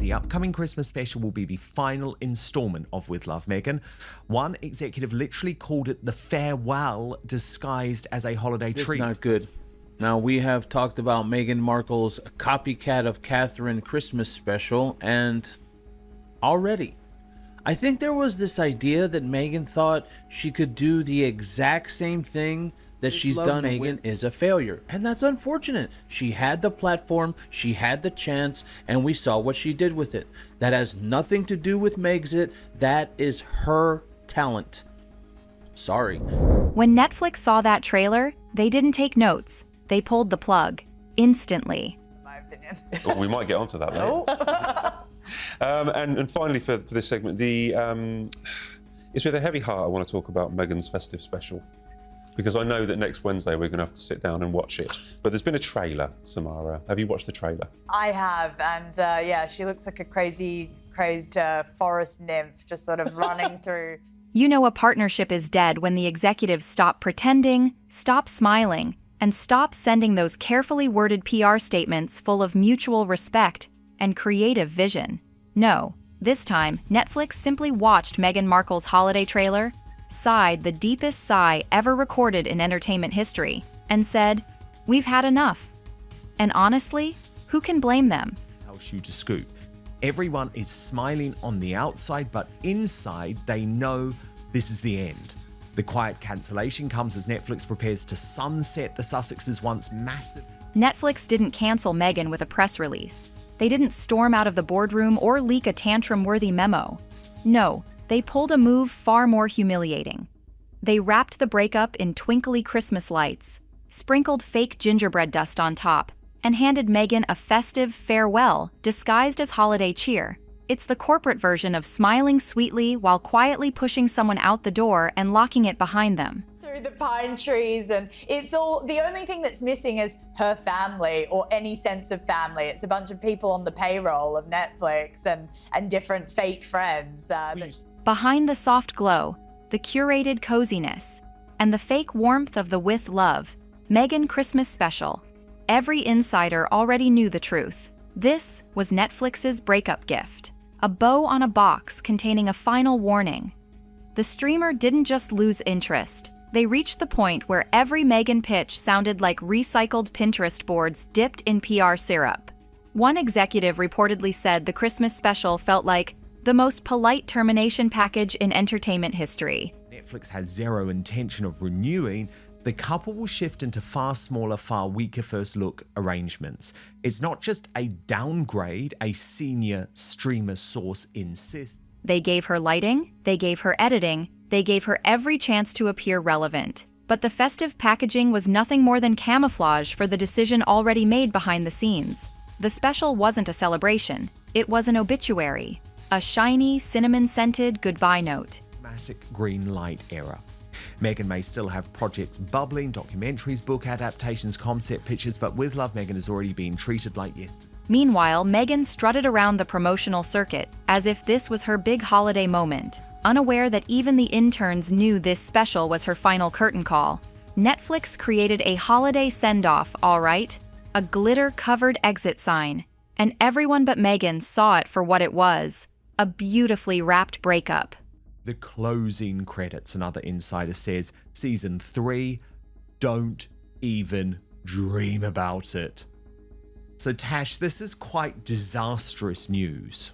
the upcoming Christmas special will be the final installment of With Love, Meghan. One executive literally called it the farewell disguised as a holiday treat. It's not good. Now, we have talked about Meghan Markle's copycat of Catherine Christmas special, and already, I think there was this idea that Meghan thought she could do the exact same thing that she's done. Meghan is a failure, and that's unfortunate. She had the platform, she had the chance, and we saw what she did with it. That has nothing to do with Megxit. That is her talent. Sorry. When Netflix saw that trailer, they didn't take notes. They pulled the plug instantly. My opinion. Oh, we might get onto that later. And finally, for this segment, it's with a heavy heart I want to talk about Meghan's festive special, because I know that next Wednesday we're going to have to sit down and watch it. But there's been a trailer, Samara. Have you watched the trailer? I have, and yeah, she looks like a crazed forest nymph, just sort of running through. You know a partnership is dead when the executives stop pretending, stop smiling, and stop sending those carefully worded PR statements full of mutual respect and creative vision. No, this time, Netflix simply watched Meghan Markle's holiday trailer, sighed the deepest sigh ever recorded in entertainment history, and said, "We've had enough." And honestly, who can blame them? I'll shoot a scoop. Everyone is smiling on the outside, but inside they know this is the end. The quiet cancellation comes as Netflix prepares to sunset the Sussexes' once massive. Netflix didn't cancel Meghan with a press release. They didn't storm out of the boardroom or leak a tantrum-worthy memo. No, they pulled a move far more humiliating. They wrapped the breakup in twinkly Christmas lights, sprinkled fake gingerbread dust on top, and handed Meghan a festive farewell disguised as holiday cheer. It's the corporate version of smiling sweetly while quietly pushing someone out the door and locking it behind them. Through the pine trees, and it's all, the only thing that's missing is her family or any sense of family. It's a bunch of people on the payroll of Netflix and different fake friends. Behind the soft glow, the curated coziness, and the fake warmth of the With Love, Meghan Christmas special. Every insider already knew the truth. This was Netflix's breakup gift, a bow on a box containing a final warning. The streamer didn't just lose interest. They reached the point where every Meghan pitch sounded like recycled Pinterest boards dipped in PR syrup. One executive reportedly said the Christmas special felt like the most polite termination package in entertainment history. Netflix has zero intention of renewing. The couple will shift into far smaller, far weaker first look arrangements. It's not just a downgrade, a senior streamer source insists. They gave her lighting, they gave her editing, they gave her every chance to appear relevant. But the festive packaging was nothing more than camouflage for the decision already made behind the scenes. The special wasn't a celebration, it was an obituary. A shiny, cinnamon-scented goodbye note. Dramatic green light era. Meghan may still have projects bubbling, documentaries, book adaptations, concept pictures, but With Love, Meghan has already been treated like yesterday. Meanwhile, Meghan strutted around the promotional circuit as if this was her big holiday moment, unaware that even the interns knew this special was her final curtain call. Netflix created a holiday send-off, all right, a glitter-covered exit sign, and everyone but Meghan saw it for what it was, a beautifully wrapped breakup. The closing credits, another insider says, season 3, don't even dream about it. So Tash, this is quite disastrous news.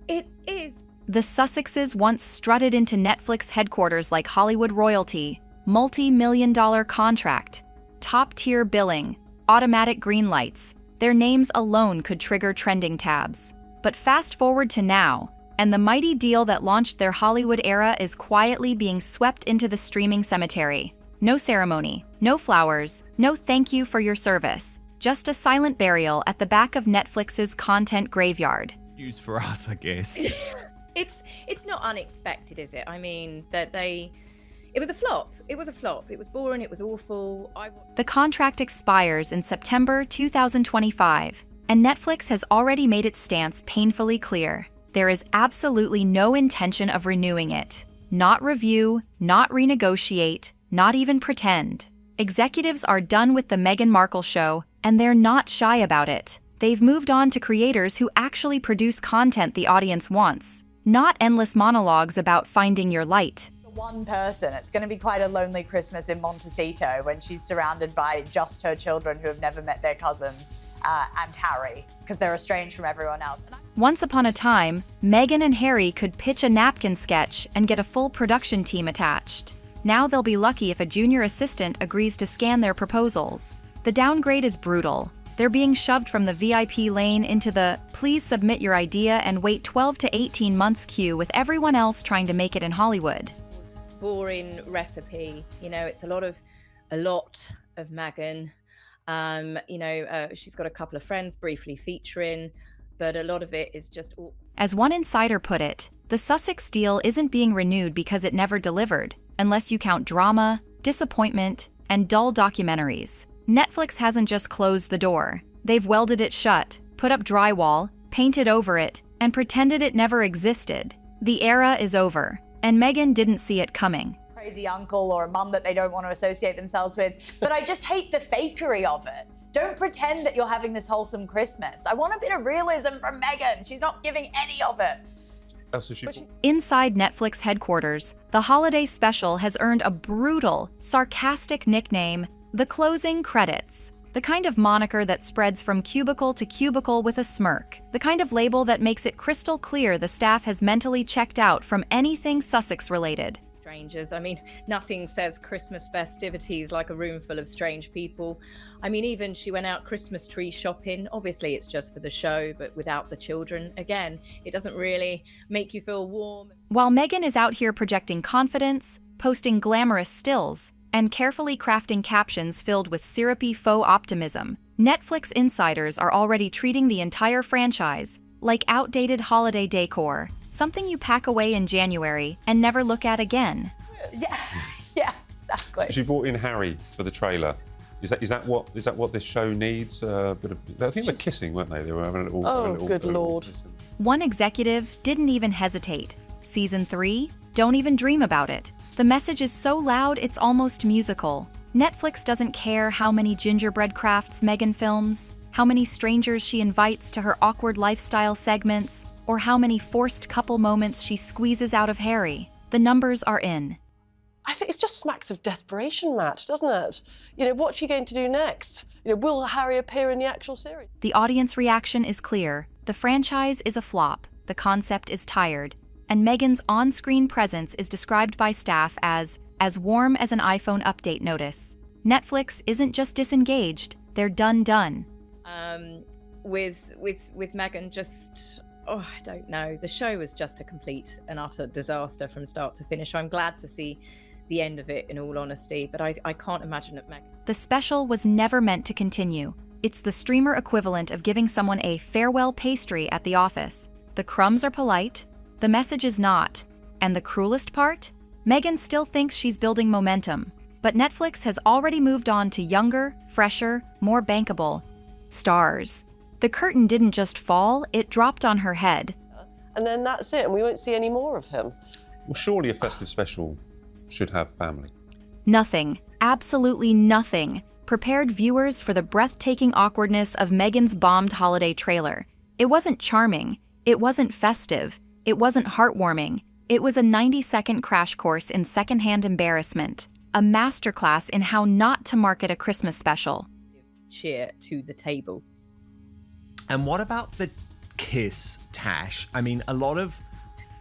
It is. The Sussexes once strutted into Netflix headquarters like Hollywood royalty, multi-million-dollar contract, top-tier billing, automatic green lights. Their names alone could trigger trending tabs. But fast forward to now, and the mighty deal that launched their Hollywood era is quietly being swept into the streaming cemetery. No ceremony, no flowers, no thank you for your service. Just a silent burial at the back of Netflix's content graveyard. News for us, I guess. It's not unexpected, is it? I mean, it was a flop. It was a flop. It was boring. It was awful. The contract expires in September 2025, and Netflix has already made its stance painfully clear. There is absolutely no intention of renewing it. Not review, not renegotiate, not even pretend. Executives are done with the Meghan Markle show, and they're not shy about it. They've moved on to creators who actually produce content the audience wants, not endless monologues about finding your light. One person. It's going to be quite a lonely Christmas in Montecito when she's surrounded by just her children who have never met their cousins and Harry, because they're estranged from everyone else. Once upon a time, Meghan and Harry could pitch a napkin sketch and get a full production team attached. Now they'll be lucky if a junior assistant agrees to scan their proposals. The downgrade is brutal. They're being shoved from the VIP lane into the "please submit your idea and wait 12 to 18 months" queue with everyone else trying to make it in Hollywood. Boring recipe, it's a lot of Meghan. She's got a couple of friends briefly featuring, but a lot of it is just all. As one insider put it, the Sussex deal isn't being renewed because it never delivered, unless you count drama, disappointment, and dull documentaries. Netflix hasn't just closed the door. They've welded it shut, put up drywall, painted over it, and pretended it never existed. The era is over, and Meghan didn't see it coming. Crazy uncle or a mum that they don't want to associate themselves with. But I just hate the fakery of it. Don't pretend that you're having this wholesome Christmas. I want a bit of realism from Meghan. She's not giving any of it. Inside Netflix headquarters, the holiday special has earned a brutal, sarcastic nickname, the closing credits. The kind of moniker that spreads from cubicle to cubicle with a smirk. The kind of label that makes it crystal clear the staff has mentally checked out from anything Sussex related. Strangers. Nothing says Christmas festivities like a room full of strange people. Even she went out Christmas tree shopping. Obviously, it's just for the show, but without the children. Again, it doesn't really make you feel warm. While Meghan is out here projecting confidence, posting glamorous stills, and carefully crafting captions filled with syrupy faux optimism, Netflix insiders are already treating the entire franchise like outdated holiday decor, something you pack away in January and never look at again. Yeah, exactly. She brought in Harry for the trailer. Is that what this show needs? I think they're kissing, weren't they? They were having a little. Good Lord. One executive didn't even hesitate. Season 3? Don't even dream about it. The message is so loud it's almost musical. Netflix doesn't care how many gingerbread crafts Meghan films, how many strangers she invites to her awkward lifestyle segments, or how many forced couple moments she squeezes out of Harry. The numbers are in. I think it just smacks of desperation, Matt, doesn't it? What's she going to do next? Will Harry appear in the actual series? The audience reaction is clear. The franchise is a flop. The concept is tired. And Meghan's on-screen presence is described by staff as warm as an iPhone update notice. Netflix isn't just disengaged, they're done. With Meghan, I don't know. The show was just a complete and utter disaster from start to finish. I'm glad to see the end of it, in all honesty, but I can't imagine it, Meghan. The special was never meant to continue. It's the streamer equivalent of giving someone a farewell pastry at the office. The crumbs are polite, the message is not. And the cruelest part? Meghan still thinks she's building momentum, but Netflix has already moved on to younger, fresher, more bankable stars. The curtain didn't just fall, it dropped on her head. And then that's it, and we won't see any more of him. Well, surely a festive special should have family. Nothing, absolutely nothing, prepared viewers for the breathtaking awkwardness of Meghan's bombed holiday trailer. It wasn't charming, it wasn't festive, it wasn't heartwarming. It was a 90-second crash course in secondhand embarrassment, a masterclass in how not to market a Christmas special. Cheer to the table. And what about the kiss, Tash? A lot of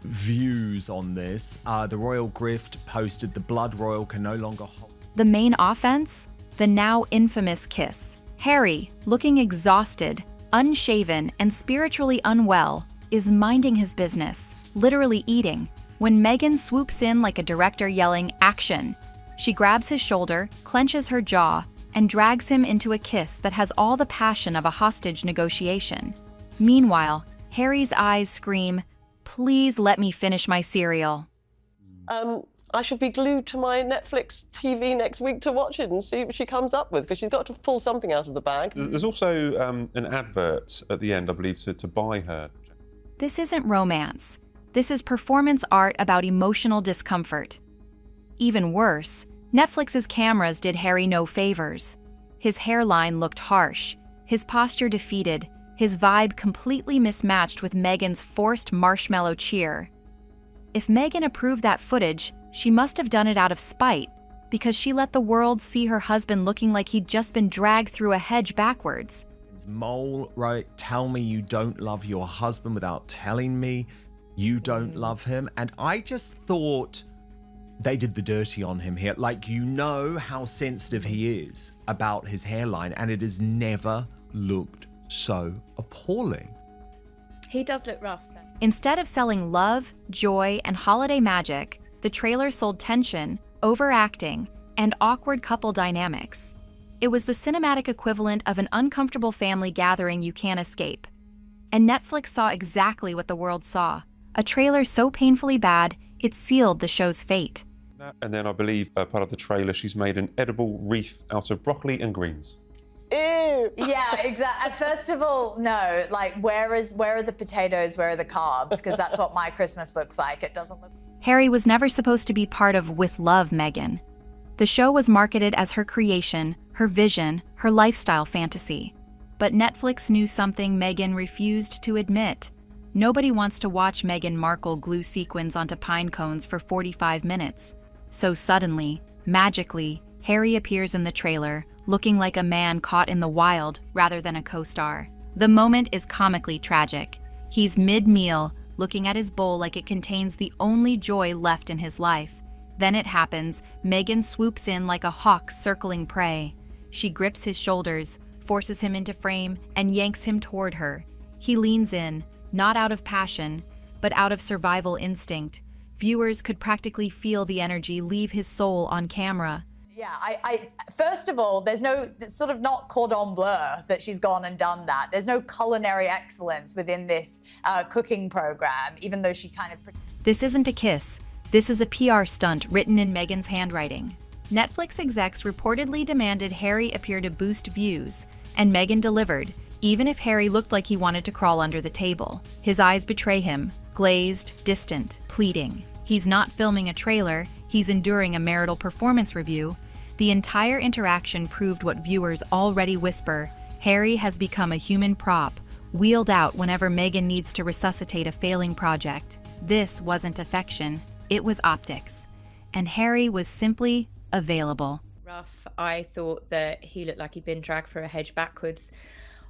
views on this. The Royal Grift posted the blood royal can no longer hold. The main offense? The now infamous kiss. Harry, looking exhausted, unshaven, and spiritually unwell, is minding his business, literally eating, when Meghan swoops in like a director yelling, "Action!" She grabs his shoulder, clenches her jaw, and drags him into a kiss that has all the passion of a hostage negotiation. Meanwhile, Harry's eyes scream, "Please let me finish my cereal." I should be glued to my Netflix TV next week to watch it and see what she comes up with, because she's got to pull something out of the bag. There's also an advert at the end, I believe, to buy her. This isn't romance. This is performance art about emotional discomfort. Even worse, Netflix's cameras did Harry no favors. His hairline looked harsh, his posture defeated, his vibe completely mismatched with Meghan's forced marshmallow cheer. If Meghan approved that footage, she must have done it out of spite, because she let the world see her husband looking like he'd just been dragged through a hedge backwards. Mole, right? Tell me you don't love your husband without telling me you don't love him. And I just thought they did the dirty on him here. Like, you know how sensitive he is about his hairline, and it has never looked so appalling. He does look rough. Instead of selling love, joy, and holiday magic, the trailer sold tension, overacting, and awkward couple dynamics. It was the cinematic equivalent of an uncomfortable family gathering you can't escape. And Netflix saw exactly what the world saw. A trailer so painfully bad, it sealed the show's fate. And then I believe part of the trailer, she's made an edible wreath out of broccoli and greens. Ew. Yeah, exactly. First of all, no, like, where are the potatoes, where are the carbs? Because that's what my Christmas looks like. It doesn't look... Harry was never supposed to be part of With Love, Meghan. The show was marketed as her creation, her vision, her lifestyle fantasy. But Netflix knew something Meghan refused to admit. Nobody wants to watch Meghan Markle glue sequins onto pine cones for 45 minutes. So suddenly, magically, Harry appears in the trailer, looking like a man caught in the wild rather than a co-star. The moment is comically tragic. He's mid-meal, looking at his bowl like it contains the only joy left in his life. Then it happens. Meghan swoops in like a hawk circling prey. She grips his shoulders, forces him into frame, and yanks him toward her. He leans in, not out of passion, but out of survival instinct. Viewers could practically feel the energy leave his soul on camera. Yeah, I first of all, there's no, it's sort of not cordon bleu that she's gone and done that. There's no culinary excellence within this cooking program, even though she kind of... This isn't a kiss. This is a PR stunt written in Meghan's handwriting. Netflix execs reportedly demanded Harry appear to boost views, and Meghan delivered, even if Harry looked like he wanted to crawl under the table. His eyes betray him, glazed, distant, pleading. He's not filming a trailer, he's enduring a marital performance review. The entire interaction proved what viewers already whisper: Harry has become a human prop, wheeled out whenever Meghan needs to resuscitate a failing project. This wasn't affection, it was optics. And Harry was simply available. Rough. I thought that he looked like he'd been dragged through a hedge backwards.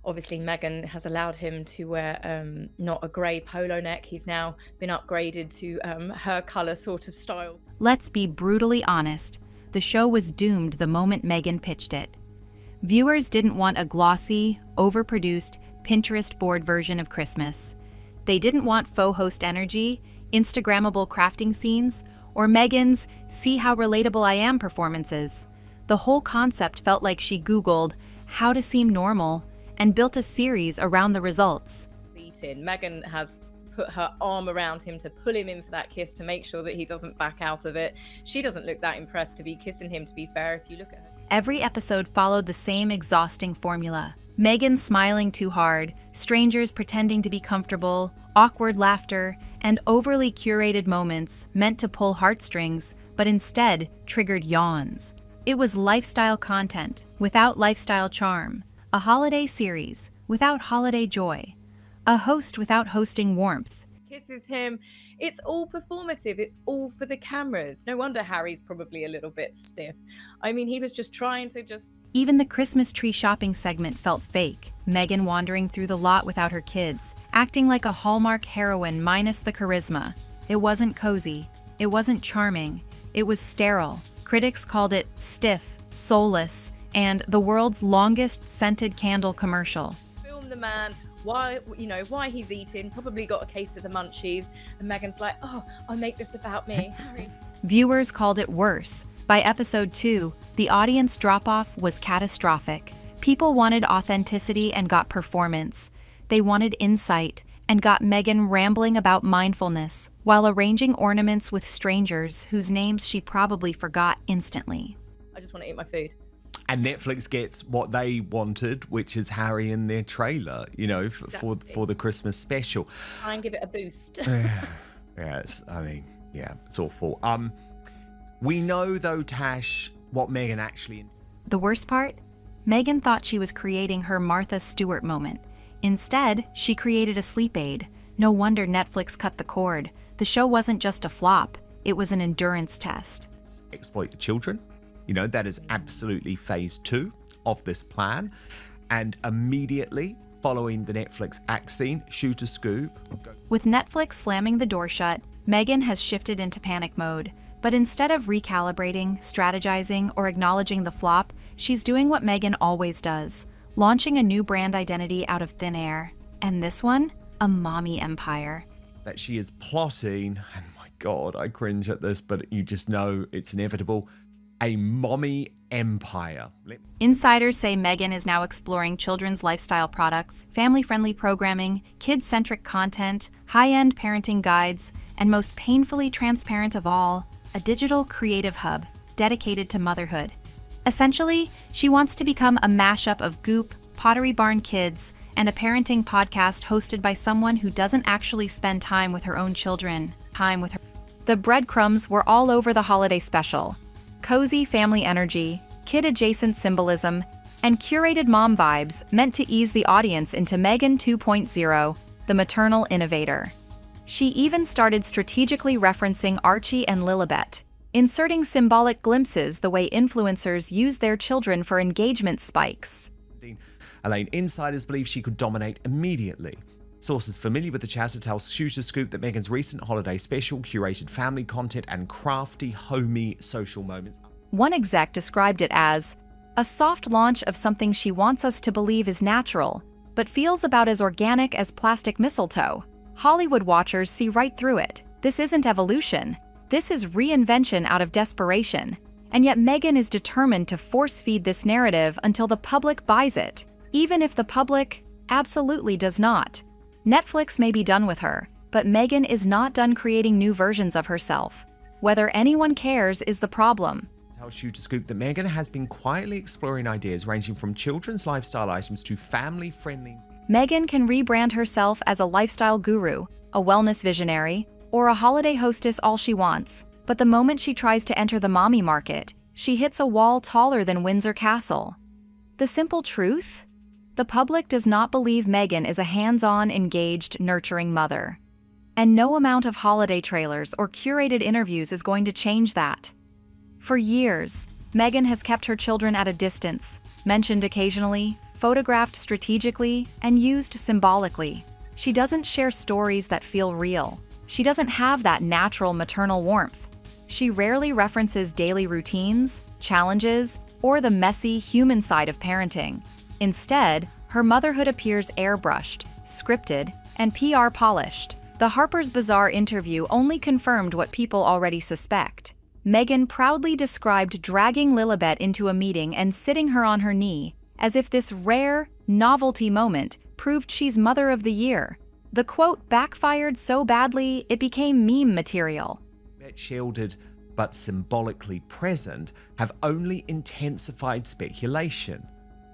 Obviously, Meghan has allowed him to wear not a grey polo neck. He's now been upgraded to her colour sort of style. Let's be brutally honest. The show was doomed the moment Meghan pitched it. Viewers didn't want a glossy, overproduced, Pinterest board version of Christmas. They didn't want faux host energy, Instagrammable crafting scenes, or Meghan's "see how relatable I am" performances. The whole concept felt like she Googled how to seem normal and built a series around the results. Meghan has put her arm around him to pull him in for that kiss to make sure that he doesn't back out of it. She doesn't look that impressed to be kissing him, to be fair, if you look at her. Every episode followed the same exhausting formula. Meghan smiling too hard, strangers pretending to be comfortable, awkward laughter, and overly curated moments meant to pull heartstrings, but instead triggered yawns. It was lifestyle content without lifestyle charm, a holiday series without holiday joy, a host without hosting warmth. Kisses him. It's all performative. It's all for the cameras. No wonder Harry's probably a little bit stiff. I mean, he was just trying to just... Even the Christmas tree shopping segment felt fake. Meghan wandering through the lot without her kids, acting like a Hallmark heroine minus the charisma. It wasn't cozy. It wasn't charming. It was sterile. Critics called it stiff, soulless, and the world's longest scented candle commercial. Film the man. Why he's eating, probably got a case of the munchies, and Meghan's like, oh, I'll make this about me, Harry. Viewers called it worse. By episode 2, the audience drop-off was catastrophic. People wanted authenticity and got performance. They wanted insight and got Meghan rambling about mindfulness while arranging ornaments with strangers whose names she probably forgot instantly. I just want to eat my food. And Netflix gets what they wanted, which is Harry in their trailer, Exactly. for the Christmas special. Try and give it a boost. It's awful. We know, though, Tash, what Meghan actually... The worst part? Meghan thought she was creating her Martha Stewart moment. Instead, she created a sleep aid. No wonder Netflix cut the cord. The show wasn't just a flop, it was an endurance test. Exploit the children. You know, that is absolutely phase 2 of this plan. And immediately following the Netflix act scene, shoot a scoop. With Netflix slamming the door shut, Meghan has shifted into panic mode. But instead of recalibrating, strategizing, or acknowledging the flop, she's doing what Meghan always does, launching a new brand identity out of thin air. And this one? A mommy empire. That she is plotting, and my God, I cringe at this, but you just know it's inevitable, a mommy empire. Insiders say Meghan is now exploring children's lifestyle products, family-friendly programming, kid-centric content, high-end parenting guides, and most painfully transparent of all, a digital creative hub dedicated to motherhood. Essentially, she wants to become a mashup of Goop, Pottery Barn Kids, and a parenting podcast hosted by someone who doesn't actually spend time with her own children. The breadcrumbs were all over the holiday special. Cozy family energy, kid-adjacent symbolism, and curated mom vibes meant to ease the audience into Meghan 2.0, the maternal innovator. She even started strategically referencing Archie and Lilibet, inserting symbolic glimpses the way influencers use their children for engagement spikes. Elaine, insiders believe she could dominate immediately. Sources familiar with the chatter tell Shoot a Scoop that Meghan's recent holiday special curated family content and crafty, homey social moments. One exec described it as a soft launch of something she wants us to believe is natural, but feels about as organic as plastic mistletoe. Hollywood watchers see right through it. This isn't evolution. This is reinvention out of desperation. And yet Meghan is determined to force-feed this narrative until the public buys it, even if the public absolutely does not. Netflix may be done with her, but Meghan is not done creating new versions of herself. Whether anyone cares is the problem. Tell Shoot a Scoop that Meghan has been quietly exploring ideas ranging from children's lifestyle items to family-friendly. Meghan can rebrand herself as a lifestyle guru, a wellness visionary, or a holiday hostess all she wants. But the moment she tries to enter the mommy market, she hits a wall taller than Windsor Castle. The simple truth? The public does not believe Meghan is a hands-on, engaged, nurturing mother. And no amount of holiday trailers or curated interviews is going to change that. For years, Meghan has kept her children at a distance, mentioned occasionally, photographed strategically, and used symbolically. She doesn't share stories that feel real. She doesn't have that natural maternal warmth. She rarely references daily routines, challenges, or the messy human side of parenting. Instead, her motherhood appears airbrushed, scripted, and PR polished. The Harper's Bazaar interview only confirmed what people already suspect. Meghan proudly described dragging Lilibet into a meeting and sitting her on her knee, as if this rare, novelty moment proved she's Mother of the Year. The quote backfired so badly it became meme material. Shielded but symbolically present have only intensified speculation.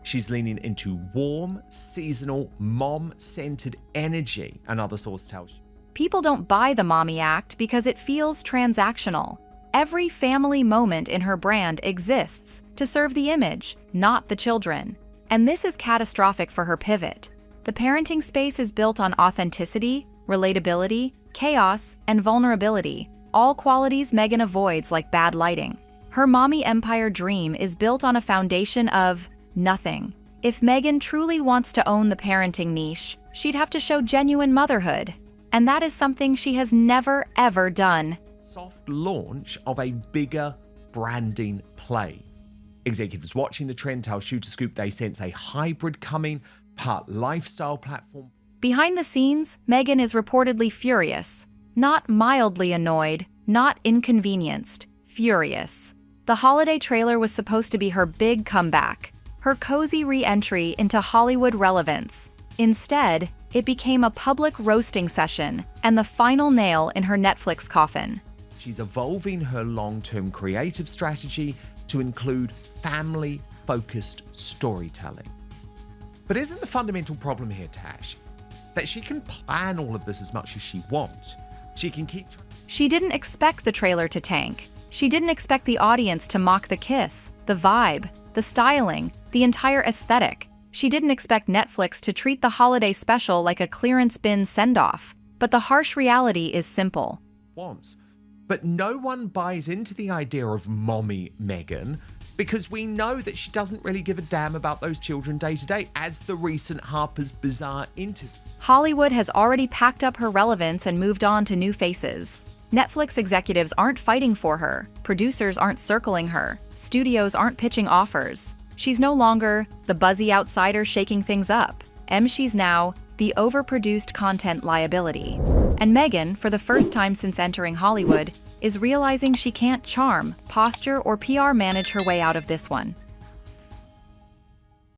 She's leaning into warm, seasonal, mom-centered energy, another source tells you. People don't buy the mommy act because it feels transactional. Every family moment in her brand exists to serve the image, not the children. And this is catastrophic for her pivot. The parenting space is built on authenticity, relatability, chaos, and vulnerability, all qualities Meghan avoids like bad lighting. Her mommy empire dream is built on a foundation of nothing. If Meghan truly wants to own the parenting niche, she'd have to show genuine motherhood. And that is something she has never, ever done. Soft launch of a bigger branding play. Executives watching the trend tell Shoot a Scoop they sense a hybrid coming, part lifestyle platform. Behind the scenes, Meghan is reportedly furious. Not mildly annoyed, not inconvenienced, furious. The holiday trailer was supposed to be her big comeback, her cozy re-entry into Hollywood relevance. Instead, it became a public roasting session and the final nail in her Netflix coffin. She's evolving her long-term creative strategy to include family-focused storytelling. But isn't the fundamental problem here, Tash, that she can plan all of this as much as she wants? She can keep... She didn't expect the trailer to tank. She didn't expect the audience to mock the kiss, the vibe, the styling, the entire aesthetic. She didn't expect Netflix to treat the holiday special like a clearance bin send-off. But the harsh reality is simple. Wants. But no one buys into the idea of mommy Meghan because we know that she doesn't really give a damn about those children day to day, as the recent Harper's Bazaar interview. Hollywood has already packed up her relevance and moved on to new faces. Netflix executives aren't fighting for her, producers aren't circling her, studios aren't pitching offers. She's no longer the buzzy outsider shaking things up. She's now the overproduced content liability. And Meghan, for the first time since entering Hollywood, is realizing she can't charm, posture, or PR manage her way out of this one.